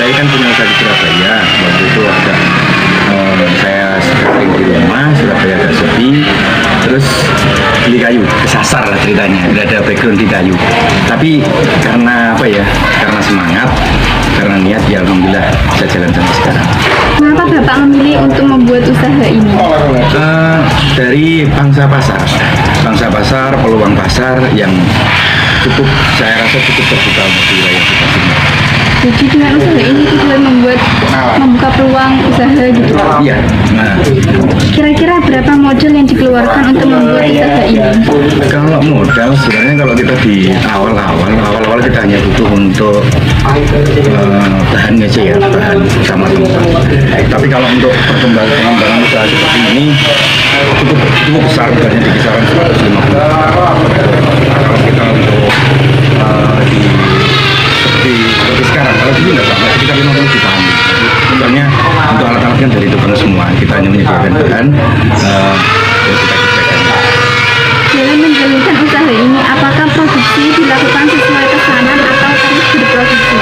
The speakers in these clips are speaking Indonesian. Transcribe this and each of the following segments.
saya kan punya usaha di Surabaya. Waktu itu ada saya sering di rumah, Surabaya agak sepi. Terus beli kayu, kesasar lah ceritanya. Udah ada background di kayu. Tapi karena apa ya? Karena semangat, karena niat, ya alhamdulillah bisa jalan sampai sekarang. Kenapa Bapak memilih untuk membuat usaha ini? Dari pangsa pasar, peluang pasar yang cukup, saya rasa cukup terbuka untuk wilayah kita sini. Jadi dengan usaha ini tujuan membuka peluang usaha gitu. Iya. Nah, Kira-kira berapa modal yang dikeluarkan untuk membuat usaha ini? kalau modal sebenarnya kalau kita di awal kita hanya butuh untuk bahan aja ya, bahan sama tempat. Tapi kalau untuk pengembangan usaha seperti ini cukup besar, harganya di kisaran 150. Kalau kita untuk seperti sekarang, kalau dulu nggak sampai sekitar 50 jutaan. Misalnya untuk alat-alat kan dari tukang semua, kita hanya menyediakan bahan, kita kerjakan. Dalam menjalankan usaha ini, apakah produksi dilakukan sesuai pesanan atau terus berproduksi?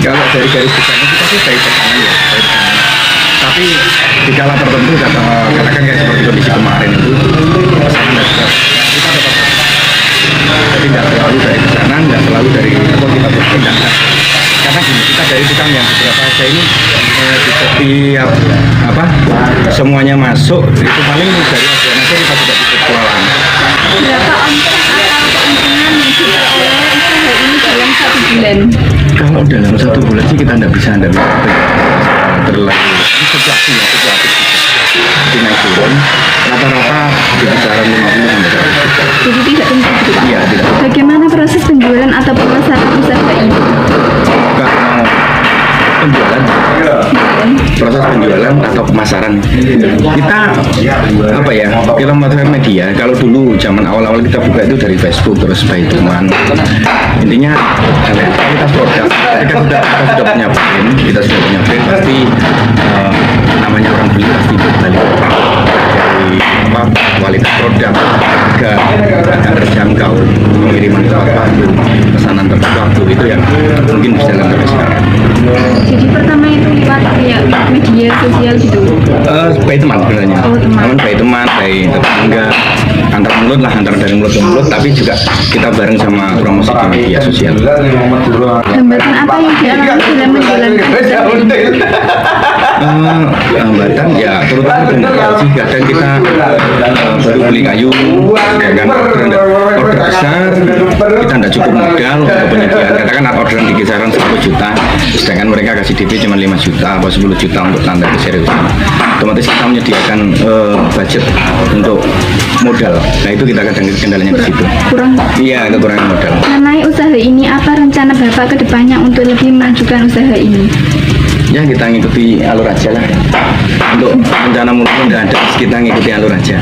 Kalau dari garis besarnya kita sih dari pesanan ya, dari pesanan. Tapi di kala tertentu, katakan kayak seperti kondisi kemarin itu, pesanan nggak kita dapat. Jadi nggak selalu dari pesanan, nggak selalu dari atau kita bertindak. Karena gini, kita dari tukang yang beberapa aja ini di setiap semuanya masuk itu paling dari ajuan aja kita sudah bisa jualan. Berapa omset atau keuntungan yang diperoleh usaha ini dalam 1 bulan? Kalau dalam 1 bulan sih kita nggak bisa terlalu fluktuatif juga. Di naik turun, rata-rata di kisaran 50 sampai 100 juta. Jadi tidak tentu gitu Pak? Iya, tidak. Bagaimana proses penjualan atau pemasaran usaha ini? Kalau penjualan, proses penjualan atau pemasaran kita apa ya, kita memakai media. Kalau dulu zaman awal-awal kita buka itu dari Facebook, terus by teman. Intinya kualitas produk. Ketika kita sudah punya brand, pasti namanya orang beli pasti berbalik dari kualitas produk, harga terjangkau, pengiriman tepat waktu, pesanan tepat waktu, itu yang mungkin bisa sampai sekarang. Jadi pertama itu lewat kayak media sosial gitu? By teman sebenarnya. Oh, teman. By teman, by tetangga, antar mulut lah, antar dari mulut ke mulut, tapi juga kita bareng sama promosi di media sosial. Hambatan apa yang dialami dalam menjalankan usaha ini? Hambatan ya terutama sih kadang kita baru beli kayu, sedangkan order besar kita tidak cukup modal untuk penyediaan. Katakan orderan di kisaran 10 juta, sedangkan mereka kasih DP cuma 5 juta atau 10 juta untuk tanda keseriusan. Otomatis kita menyediakan budget untuk modal. Nah itu kita kadang kendalanya di situ. Iya, kekurangan modal. Mengenai usaha ini, apa rencana Bapak ke depannya untuk lebih memajukan usaha ini? Ya kita ngikuti alur aja lah. Untuk rencana mulai nggak ada, kita ngikuti alur aja.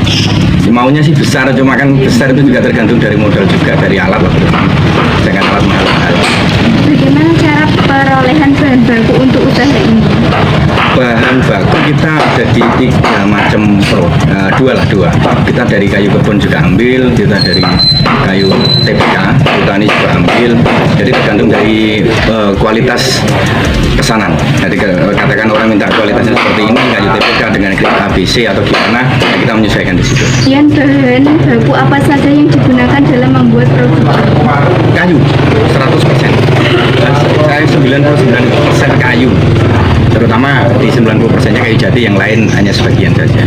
Maunya sih besar, cuma kan besar itu juga tergantung dari modal juga, dari alat lah terutama. Dengan alat mahal. Bagaimana cara perolehan bahan baku untuk usaha ini? Bahan baku kita ada di 3 macam dua. Kita dari kayu kebun juga ambil, kita dari kayu TPK, petani juga ambil. Jadi tergantung dari kualitas pesanan. Jadi katakan orang minta kualitasnya seperti ini, kayu TPK dengan grade ABC atau gimana, ya kita menyesuaikan di situ. Kemudian bahan baku apa saja yang digunakan dalam membuat produk? Kayu 100%. Saya 99% kayu. Terutama di 90%-nya kayu jati, yang lain hanya sebagian saja.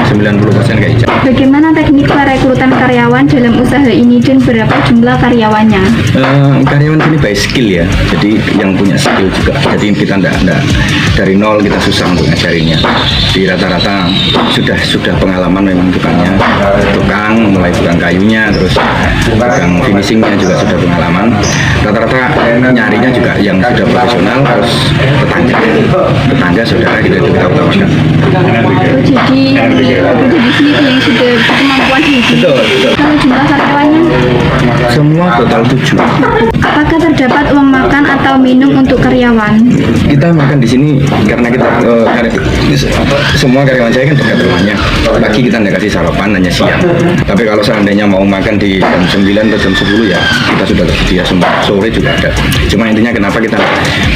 90% kayu jati. Bagaimana teknik perekrutan karyawan dalam usaha ini dan berapa jumlah karyawannya? Karyawan sini by skill ya, jadi yang punya skill juga. Jadi kita enggak dari nol, kita susah untuk ngajarinnya. Di rata-rata sudah pengalaman memang tukangnya, mulai tukang kayunya, terus tukang finishingnya juga sudah pengalaman. Rata-rata nyarinya juga yang sudah profesional, terus tetangga saudara kita utamakan. Jadi di sini yang sudah kemampuan hidup. Betul. Kalau jumlah karyawannya? Semua total 7. Apakah terdapat uang makan atau minum untuk karyawan? Kita makan di sini karena kita semua karyawan saya kan dekat rumahnya. Pagi kita nggak kasih sarapan, hanya siang. Tapi kalau seandainya mau makan di jam 9 atau jam 10 ya kita sudah tersedia semua. Sore juga ada. Cuma intinya kenapa kita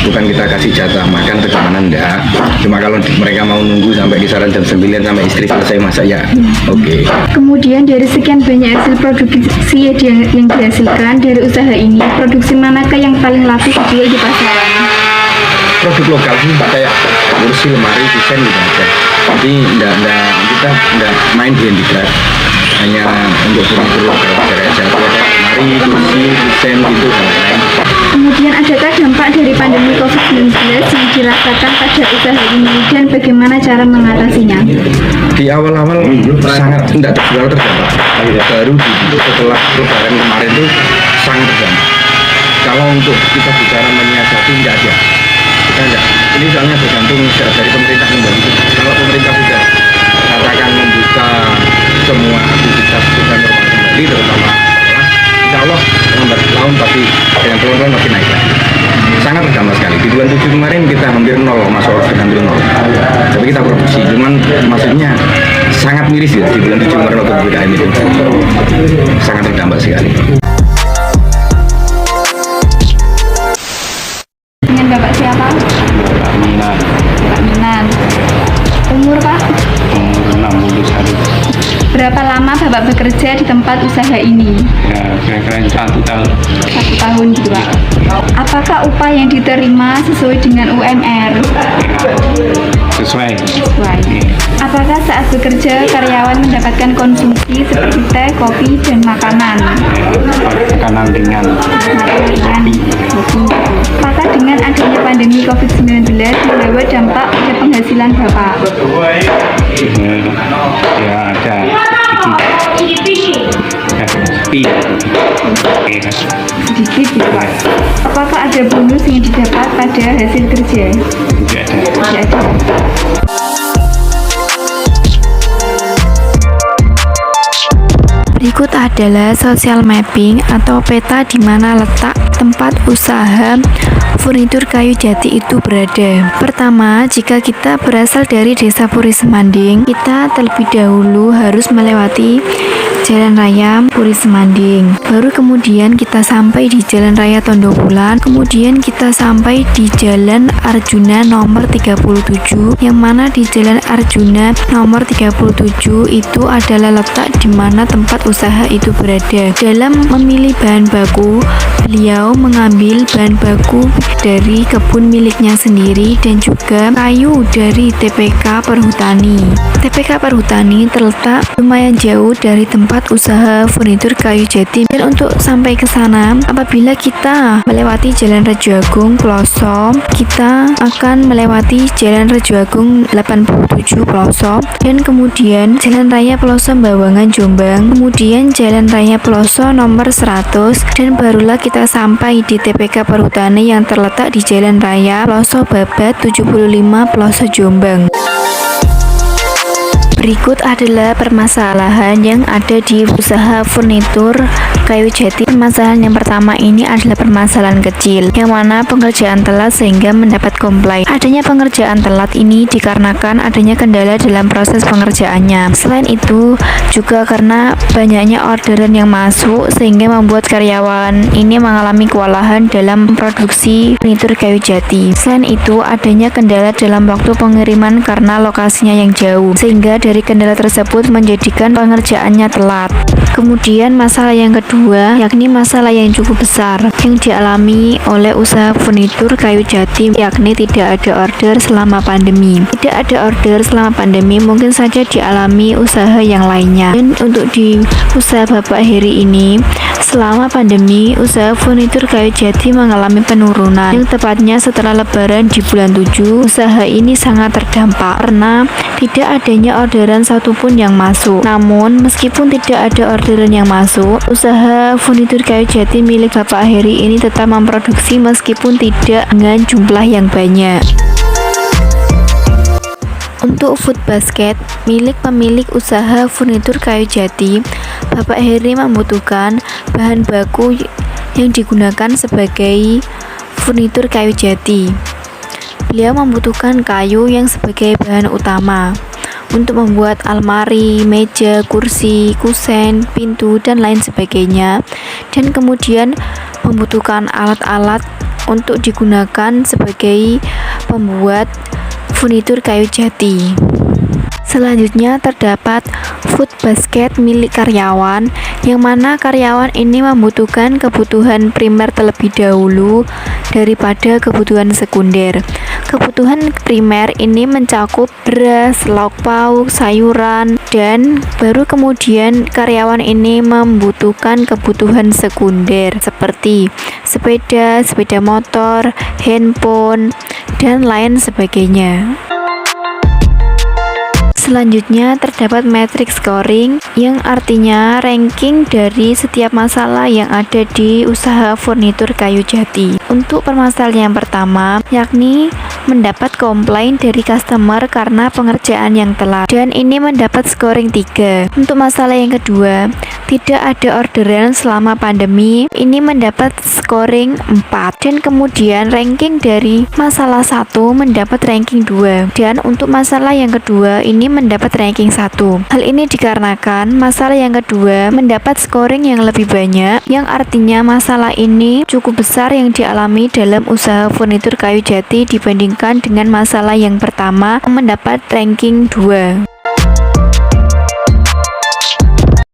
bukan kita kasih jatah makan atau gimana, enggak. Cuma kalau mereka mau nunggu sampai kisaran jam 9 sampai istri selesai masak ya oke. Kemudian dari sekian banyak hasil produksi yang dihasilkan dari usaha ini, produksi manakah yang paling laku dijual di pasaran? Produk lokal sih kayak kursi, lemari, desain gitu aja. Jadi kita enggak main di handicraft, hanya untuk furnitur lokal aja. Lemari, kursi, desain gitu dan lain-lain. Kemudian adakah dampak dari pandemi COVID-19 yang dirasakan pada usaha ini dan bagaimana cara mengatasinya? Di awal-awal sangat tidak terdampak, baru setelah lebaran kemarin itu sangat terdampak. Kalau untuk kita bicara menyiasati tidak ada, kita enggak. Ini soalnya bergantung dari pemerintah membantu. Kalau pemerintah sudah katakan membuka semua aktivitas sudah normal kembali, terutama sekolah, insya Allah lambat laun pasti dengan pelan-pelan pasti naik lagi. Sangat terdampak sekali. Di bulan 7 kemarin kita hampir nol, masuk order hampir nol. Tapi kita produksi, cuman maksudnya sangat miris ya di bulan 7 kemarin waktu PPKM itu. Sangat terdampak sekali. Dengan Bapak siapa? Minat Pak Minan. Umur Pak? umur 61 Berapa lama Bapak bekerja di tempat usaha ini? ya kira-kira 1 tahun 1 tahun gitu Pak. Apakah upah yang diterima sesuai dengan UMR? sesuai Sesuai. Apakah saat bekerja karyawan mendapatkan konsumsi seperti teh, kopi, dan makanan? makanan ringan Makanan, kopi. Apakah dengan adanya pandemi COVID-19 membawa dampak pada penghasilan Bapak? ya ada sedikit ya sepi ya Sedikit gitu Pak. Apakah ada bonus yang didapat pada hasil kerja? tidak ada Tidak ada. Berikut adalah social mapping atau peta di mana letak tempat usaha furnitur kayu jati itu berada. Pertama, jika kita berasal dari Desa Puri Semanding, kita terlebih dahulu harus melewati Jalan Raya Puri Semanding. Baru kemudian kita sampai di Jalan Raya Tondo Bulan. Kemudian kita sampai di Jalan Arjuna nomor 37, yang mana di Jalan Arjuna nomor 37 itu adalah letak di mana tempat usaha itu berada. Dalam memilih bahan baku, beliau mengambil bahan baku dari kebun miliknya sendiri dan juga kayu dari TPK Perhutani. TPK Perhutani terletak lumayan jauh dari tempat usaha furnitur kayu jati, dan untuk sampai ke sana, apabila kita melewati Jalan Raja Agung Ploso, kita akan melewati Jalan Raja Agung 87 Ploso, dan kemudian Jalan Raya Ploso Bawangan Jombang, kemudian Jalan Raya Ploso nomor 100, dan barulah kita sampai di TPK Perhutani yang terletak di Jalan Raya Ploso Babat 75 Ploso Jombang. Berikut adalah permasalahan yang ada di usaha furnitur kayu jati. Permasalahan yang pertama ini adalah permasalahan kecil, yang mana pengerjaan telat sehingga mendapat komplain. Adanya pengerjaan telat ini dikarenakan adanya kendala dalam proses pengerjaannya. Selain itu, juga karena banyaknya orderan yang masuk sehingga membuat karyawan ini mengalami kewalahan dalam memproduksi furnitur kayu jati. Selain itu, adanya kendala dalam waktu pengiriman karena lokasinya yang jauh, sehingga dari kendala tersebut menjadikan pengerjaannya telat. Kemudian masalah yang kedua, yakni masalah yang cukup besar yang dialami oleh usaha furnitur kayu jati, yakni tidak ada order selama pandemi. Tidak ada order selama pandemi mungkin saja dialami usaha yang lainnya. Dan untuk di usaha Bapak Heri ini, selama pandemi usaha furnitur kayu jati mengalami penurunan, yang tepatnya setelah lebaran di bulan 7, usaha ini sangat terdampak karena tidak adanya orderan satupun yang masuk. Namun meskipun tidak ada orderan yang masuk, usaha furnitur kayu jati milik Bapak Heri ini tetap memproduksi meskipun tidak dengan jumlah yang banyak. Untuk food basket milik pemilik usaha furnitur kayu jati, Bapak Heri membutuhkan bahan baku yang digunakan sebagai furnitur kayu jati. Beliau membutuhkan kayu yang sebagai bahan utama untuk membuat almari, meja, kursi, kusen, pintu, dan lain sebagainya, dan kemudian membutuhkan alat-alat untuk digunakan sebagai pembuat furnitur kayu jati. Selanjutnya terdapat food basket milik karyawan, yang mana karyawan ini membutuhkan kebutuhan primer terlebih dahulu daripada kebutuhan sekunder. Kebutuhan primer ini mencakup beras, lauk pauk, sayuran, dan baru kemudian karyawan ini membutuhkan kebutuhan sekunder seperti sepeda, sepeda motor, handphone, dan lain sebagainya. Selanjutnya terdapat matrix scoring, yang artinya ranking dari setiap masalah yang ada di usaha furnitur kayu jati. Untuk permasalahan yang pertama, yakni mendapat komplain dari customer karena pengerjaan yang telat, dan ini mendapat scoring 3. Untuk masalah yang kedua, tidak ada orderan selama pandemi, ini mendapat scoring 4. Dan kemudian ranking dari masalah 1 mendapat ranking 2, dan untuk masalah yang kedua ini mendapat ranking 1. Hal ini dikarenakan masalah yang kedua mendapat scoring yang lebih banyak, yang artinya masalah ini cukup besar yang dialami dalam usaha furnitur kayu jati dibandingkan dengan masalah yang pertama yang mendapat ranking 2.